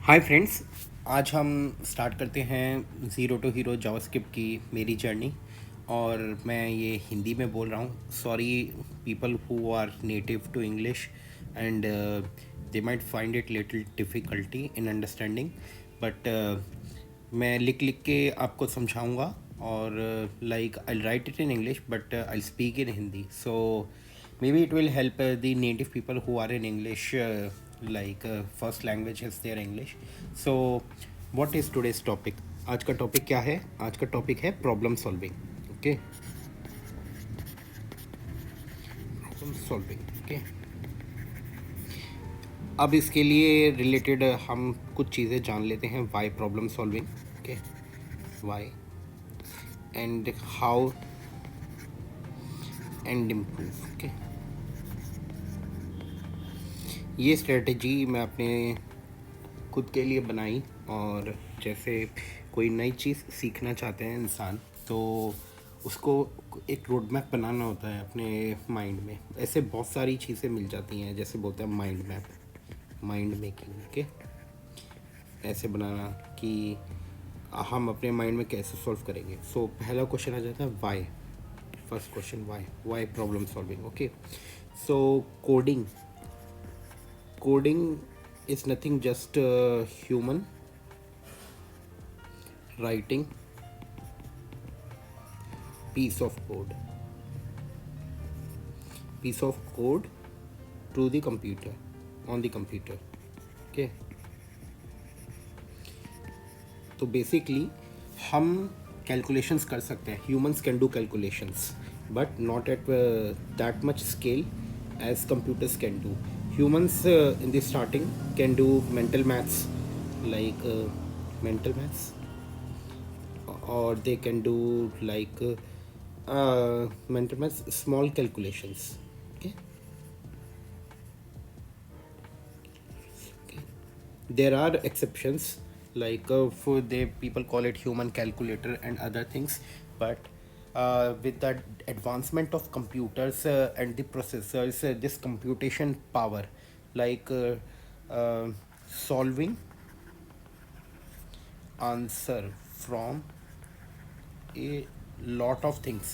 Hi friends. आज हम start करते हैं ज़ीरो टू हीरो जावास्क्रिप्ट की मेरी जर्नी। और मैं ये हिंदी में बोल रहा हूँ। Sorry people who are native to English and they might find it little difficulty in understanding, but मैं लिख लिख के आपको समझाऊंगा। और like I write it in English but I speak in Hindi, so maybe it will help the native people who are in English, like first language is their English. So what is today's topic? आज का topic क्या है? आज का topic है problem solving. Okay, problem solving. Okay, अब इसके लिए रिलेटेड हम कुछ चीज़ें जान लेते हैं। Why problem solving, okay, why and how and improve. Okay, ये स्ट्रेटजी मैं अपने खुद के लिए बनाई। और जैसे कोई नई चीज़ सीखना चाहते हैं इंसान, तो उसको एक रोड मैप बनाना होता है अपने माइंड में। ऐसे बहुत सारी चीज़ें मिल जाती हैं, जैसे बोलते हैं mind map, mind making. Okay, ऐसे बनाना कि हम अपने माइंड में कैसे सॉल्व करेंगे। सो पहला क्वेश्चन आ जाता है why. First question why problem solving. Okay, so coding coding is nothing, just human writing piece of code to the computer, on the computer. Okay, तो बेसिकली हम कैलकुलेशंस कर सकते हैं। Humans can do calculations but not at that much scale as computers can do. Humans in the starting can do mental maths, like mental maths, or they can do like mental maths, small calculations. Okay, okay. There are exceptions, like for they people call it human calculator and other things, but with the advancement of computers and the processors, this computation power, like solving answer from a lot of things,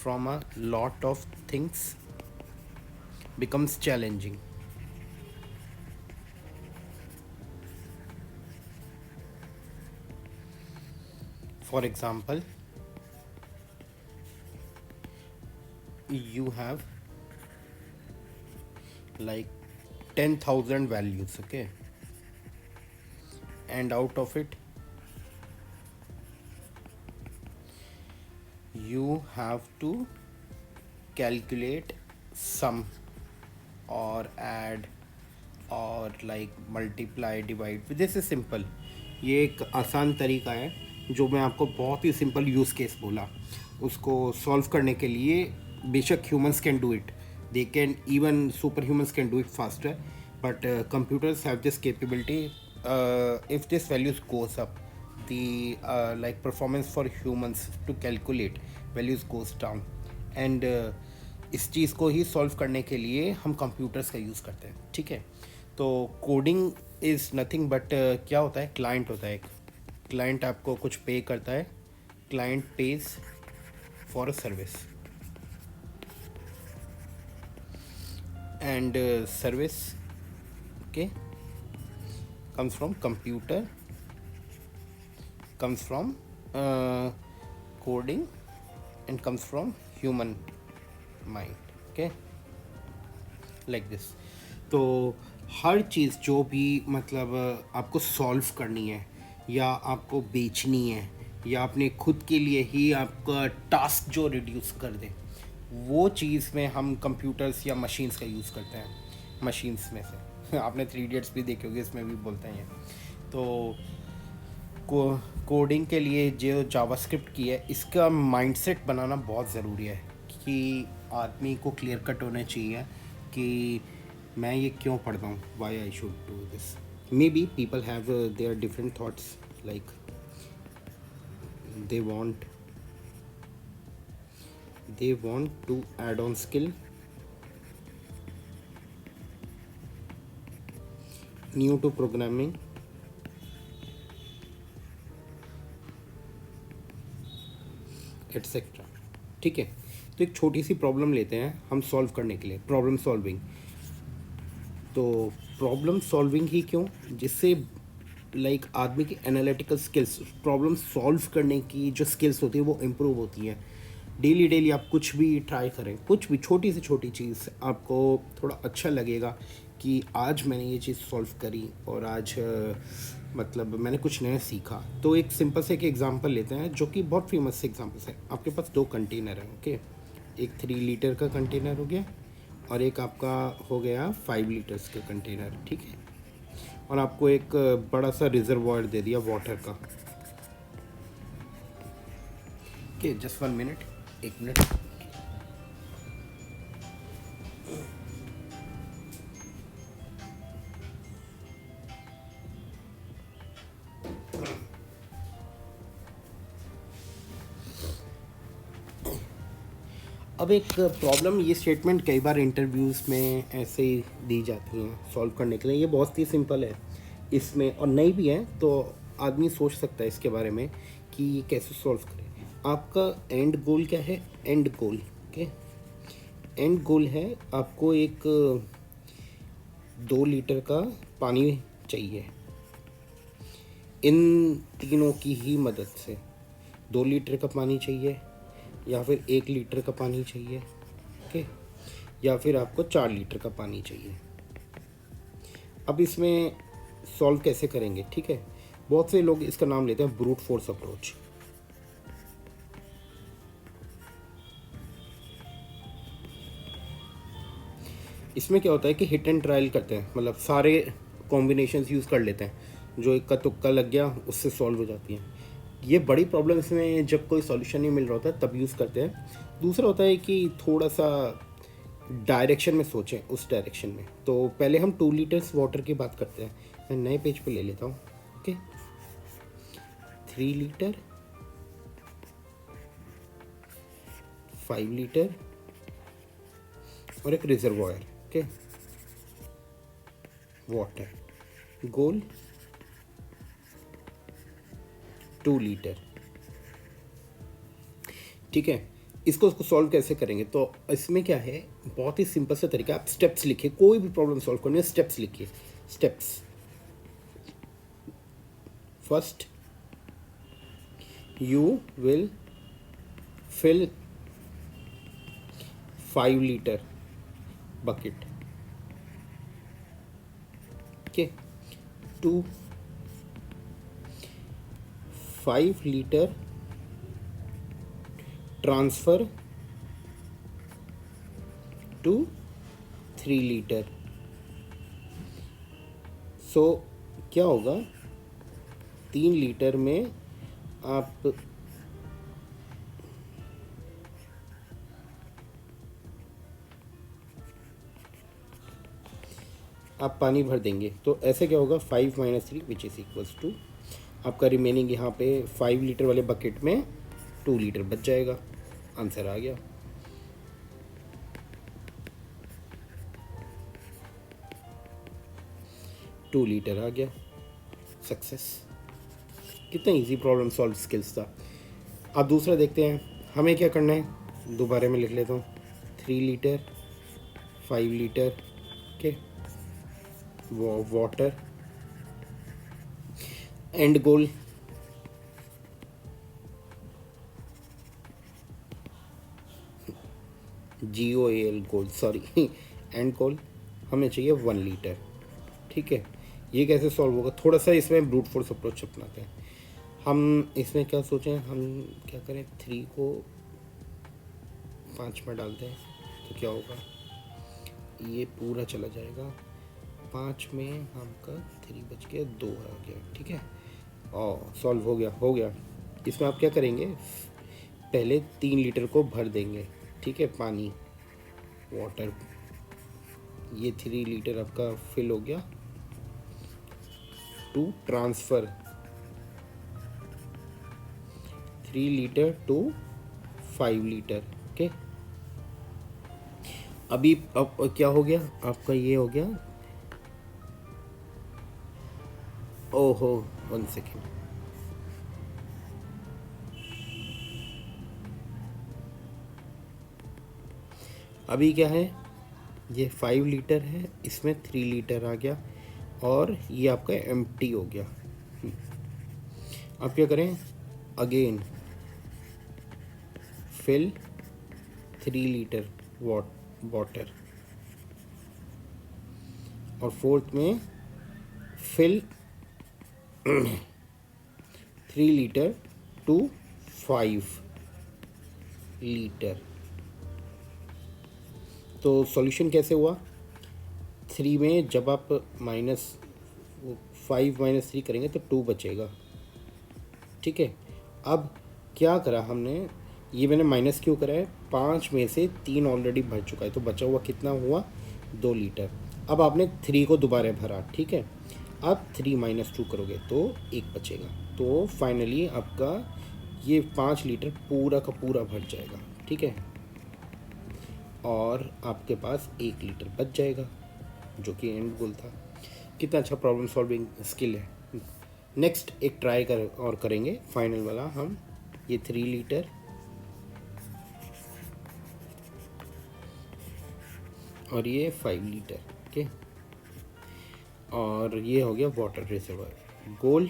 from a lot of things becomes challenging. For example, you have like 10,000 values, okay, and out of it you have to calculate sum or add और like multiply divide. This is simple. ये एक आसान तरीका है जो मैं आपको बहुत ही सिंपल यूज़ केस बोला। उसको सॉल्व करने के लिए बेशक humans can do it, they can even super humans can do it faster, but computers have this capability. If this values goes up, the like performance for humans to calculate values goes down, and इस चीज़ को ही solve करने के लिए हम computers का use करते हैं। ठीक है, तो कोडिंग इज़ नथिंग बट क्या होता है, क्लाइंट होता है एक। क्लाइंट आपको कुछ पे करता है, client page for a service, and service okay comes from computer, comes from coding, and comes from human mind. Okay, like this. तो हर चीज़ जो भी मतलब आपको सॉल्व करनी है, या आपको बेचनी है, या अपने खुद के लिए ही आपका टास्क जो रिड्यूस कर दे, वो चीज़ में हम कंप्यूटर्स या मशीन्स का यूज़ करते हैं। मशीन्स में से आपने 3 इडियट्स भी देखे होंगे, इसमें भी बोलते हैं ये। तो कोडिंग के लिए जो जावास्क्रिप्ट की है, इसका माइंडसेट बनाना बहुत ज़रूरी है कि आदमी को क्लियर कट होना चाहिए कि मैं ये क्यों पढ़ता हूँ, why I should do this. Maybe people have their different thoughts, like they want to add on skill, new to programming, etcetera. ठीक है, तो एक छोटी सी प्रॉब्लम लेते हैं हम सॉल्व करने के लिए, प्रॉब्लम सॉल्विंग। तो प्रॉब्लम सॉल्विंग ही क्यों, जिससे लाइक आदमी की एनालिटिकल स्किल्स, प्रॉब्लम सॉल्व करने की जो स्किल्स होती है वो इम्प्रूव होती हैं। डेली डेली आप कुछ भी ट्राई करें, कुछ भी छोटी से छोटी चीज़, आपको थोड़ा अच्छा लगेगा कि आज मैंने ये चीज़ सॉल्व करी और आज मतलब मैंने कुछ नया सीखा। तो एक सिंपल से एक एग्जांपल लेते हैं जो कि बहुत फेमस एग्जांपल्स है। आपके पास दो कंटेनर है, ओके, एक 3 लीटर का कंटेनर हो गया और एक आपका हो गया 5 लीटर्स का कंटेनर। ठीक है, और आपको एक बड़ा सा रिजर्वॉयर दे दिया वाटर का। Okay, just 1 minute, 1 minute. अब एक प्रॉब्लम, ये स्टेटमेंट कई बार इंटरव्यूज़ में ऐसे ही दी जाती हैं सॉल्व करने के लिए। ये बहुत ही सिंपल है इसमें, और नई भी है, तो आदमी सोच सकता है इसके बारे में कि ये कैसे सॉल्व करें। आपका एंड गोल क्या है? एंड गोल, ओके, एंड गोल है आपको एक 2 लीटर का पानी चाहिए। इन तीनों की ही मदद से 2 लीटर का पानी चाहिए, या फिर 1 लीटर का पानी चाहिए, ओके, या फिर आपको 4 लीटर का पानी चाहिए। अब इसमें सॉल्व कैसे करेंगे? ठीक है, बहुत से लोग इसका नाम लेते हैं ब्रूट फोर्स अप्रोच। इसमें क्या होता है कि हिट एंड ट्रायल करते हैं, मतलब सारे कॉम्बिनेशंस यूज़ कर लेते हैं, जो एक का तुक्का लग गया उससे सॉल्व हो जाती हैं। ये बड़ी प्रॉब्लम इसमें जब कोई सॉल्यूशन नहीं मिल रहा होता तब यूज़ करते हैं। दूसरा होता है कि थोड़ा सा डायरेक्शन में सोचें, उस डायरेक्शन में। तो पहले हम 2 लीटर्स वाटर की बात करते हैं। मैं नए पेज पे ले लेता हूँ, ओके। 3 लीटर, 5 लीटर और एक रिजर्वॉयर, ओके, वाटर। गोल 2 लीटर। ठीक है, इसको सॉल्व कैसे करेंगे? तो इसमें क्या है, बहुत ही सिंपल सा तरीका। आप स्टेप्स लिखिए, कोई भी प्रॉब्लम सॉल्व करनी है स्टेप्स लिखिए। Steps, first you will fill 5 litre bucket, okay, to 5 litre transfer to 3 litre. So क्या होगा, 3 लीटर में आप पानी भर देंगे। तो ऐसे क्या होगा, 5 - 3 विच इज़ इक्वल्स टू आपका रिमेनिंग यहाँ पे 5 लीटर वाले बकेट में 2 लीटर बच जाएगा। आंसर आ गया। टू लीटर आ गया, सक्सेस। कितना इजी प्रॉब्लम सॉल्व स्किल्स था। अब दूसरा देखते हैं हमें क्या करना है। दोबारा मैं लिख लेता हूँ, 3 litre, 5 litre, okay, water, and goal GOAL, goal, sorry, and goal हमें चाहिए 1 लीटर। ठीक है, ये कैसे सॉल्व होगा? थोड़ा सा इसमें ब्रूट फोर्स अप्रोच अपनाते हैं। हम इसमें क्या सोचें, हम क्या करें, 3 को 5 में डालते हैं तो क्या होगा, ये पूरा चला जाएगा। 5 में हमका 3 बच गया, 2 आ गया। ठीक है, और सॉल्व हो गया, हो गया। इसमें आप क्या करेंगे, पहले 3 लीटर को भर देंगे, ठीक है, पानी, वाटर। ये 3 लीटर आपका फिल हो गया। To transfer 3 litre to 5 litre, okay. अभी अब क्या हो गया आपका, ये हो गया, ओहो 1 सेकेंड, अभी क्या है, ये 5 लीटर है, इसमें 3 लीटर आ गया और ये आपका एम्प्टी हो गया। अब क्या करें, अगेन फिल 3 लीटर वाटर, और फोर्थ में फिल 3 लीटर टू 5 लीटर। तो सॉल्यूशन कैसे हुआ, 3 में जब आप -5 - 3 करेंगे तो 2 बचेगा, ठीक है। अब क्या करा हमने, ये मैंने माइनस क्यों करा है, 5 में से 3 ऑलरेडी भर चुका है, तो बचा हुआ कितना हुआ, 2 लीटर। अब आपने 3 को दोबारा भरा, ठीक है। अब 3 - 2 करोगे तो 1 बचेगा, तो फाइनली आपका ये 5 लीटर पूरा का पूरा भर जाएगा, ठीक है। और आपके पास 1 लीटर बच जाएगा, जो कि एंड गोल था। कितना अच्छा प्रॉब्लम सॉल्विंग स्किल है। नेक्स्ट एक ट्राई करेंगे फाइनल वाला हम, ये 3 लीटर और ये 5 लीटर, ओके। और ये हो गया वाटर रिजर्वर। गोल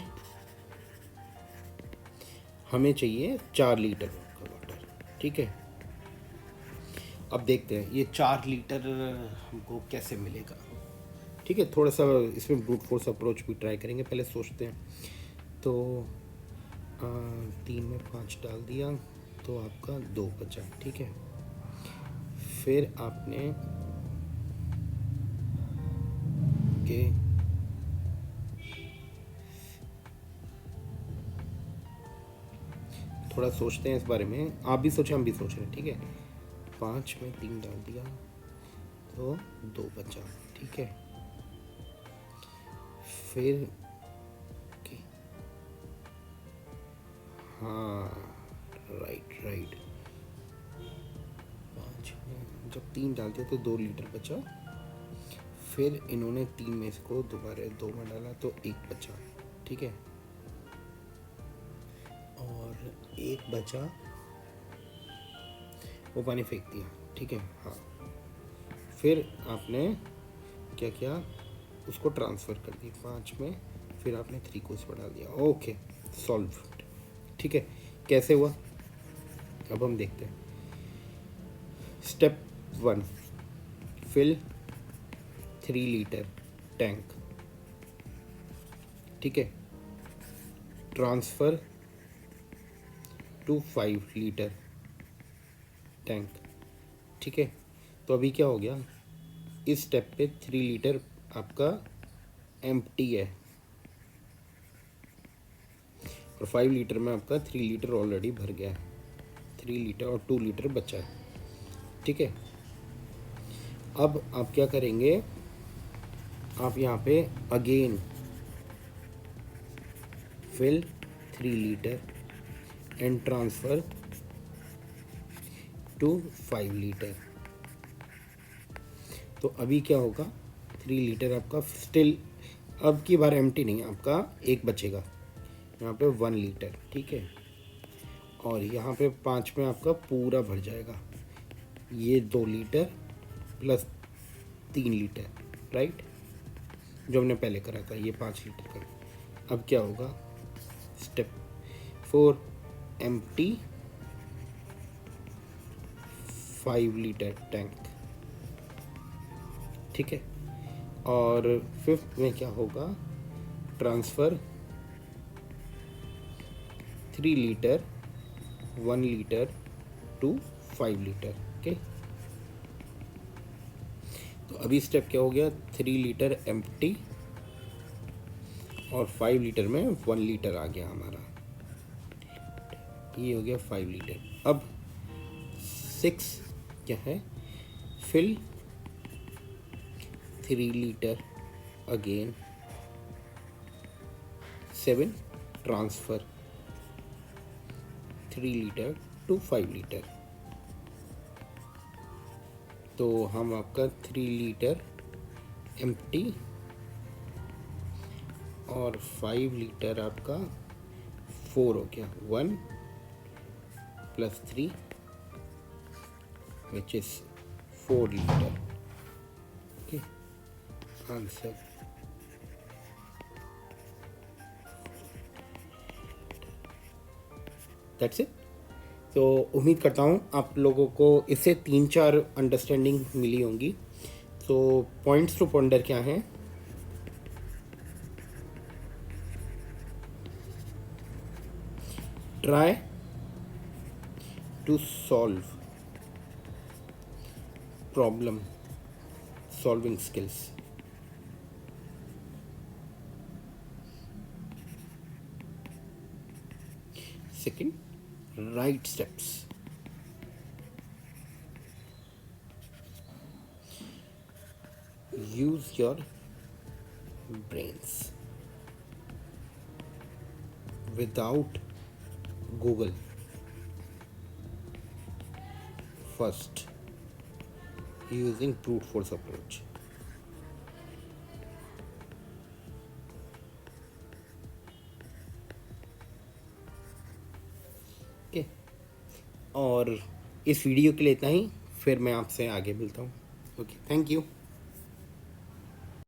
हमें चाहिए 4 लीटर का वाटर, ठीक है। अब देखते हैं ये 4 लीटर हमको कैसे मिलेगा, ठीक है। थोड़ा सा इसमें ब्रूट फोर्स अप्रोच भी ट्राई करेंगे, पहले सोचते हैं। तो 3 में 5 डाल दिया तो आपका 2 बचा, ठीक है। फिर आपने के थोड़ा सोचते हैं इस बारे में, आप भी सोचें हम भी सोच रहे हैं, ठीक है। 5 में 3 डाल दिया तो 2 बचा, ठीक है। फिर के हाँ, राइट 5 में जब 3 डाल दिया तो 2 लीटर बचा। फिर इन्होंने 3 में इसको दोबारा 2 में डाला तो 1 बचा, ठीक है। और 1 बचा, वो पानी फेंक दिया, ठीक है, हाँ। फिर आपने क्या किया, उसको ट्रांसफ़र कर दिया 5 में, फिर आपने 3 को उसमें डाल दिया, ओके सॉल्व, ठीक है। कैसे हुआ, अब हम देखते हैं। स्टेप 1, फिल 3 लीटर टैंक, ठीक है। ट्रांसफ़र टू 5 लीटर टैंक, ठीक है। तो अभी क्या हो गया, इस स्टेप पे 3 लीटर आपका एम्प्टी है और 5 लीटर में आपका 3 लीटर ऑलरेडी भर गया है। 3 लीटर और 2 लीटर बचा है, ठीक है। अब आप क्या करेंगे, आप यहाँ पे again fill 3 litre and transfer to 5 litre. तो अभी क्या होगा, 3 लीटर आपका स्टिल अब की बार एम्प्टी नहीं, आपका 1 बचेगा, यहाँ पे 1 लीटर, ठीक है। और यहाँ पे 5 में आपका पूरा भर जाएगा, ये 2 लीटर प्लस 3 लीटर, राइट, जो हमने पहले करा था, ये 5 लीटर का। अब क्या होगा, स्टेप 4, एम्प्टी 5 लीटर टैंक, ठीक है। और 5th में क्या होगा, transfer 3 litre 1 litre to 5 litre, okay. तो अभी स्टेप क्या हो गया, 3 लीटर एम्प्टी और 5 लीटर में 1 लीटर आ गया हमारा, ये हो गया 5 लीटर। अब 6 क्या है, fill 3 litre again, 7 transfer 3 litre to 5 litre. तो हम आपका 3 लीटर एम्प्टी और 5 लीटर आपका 4 हो गया, 1 + 3 which is 4 liter. Okay, answer. That's it. तो उम्मीद करता हूँ आप लोगों को इससे 3-4 अंडरस्टैंडिंग मिली होंगी. तो पॉइंट्स टू पॉन्डर क्या हैं? Try to solve problem solving skills. Second, right steps. Use your brains. Without Google. First, using brute force approach. Okay, और इस वीडियो के लिए इतना ही. फिर मैं आपसे आगे मिलता हूँ. Okay, thank you.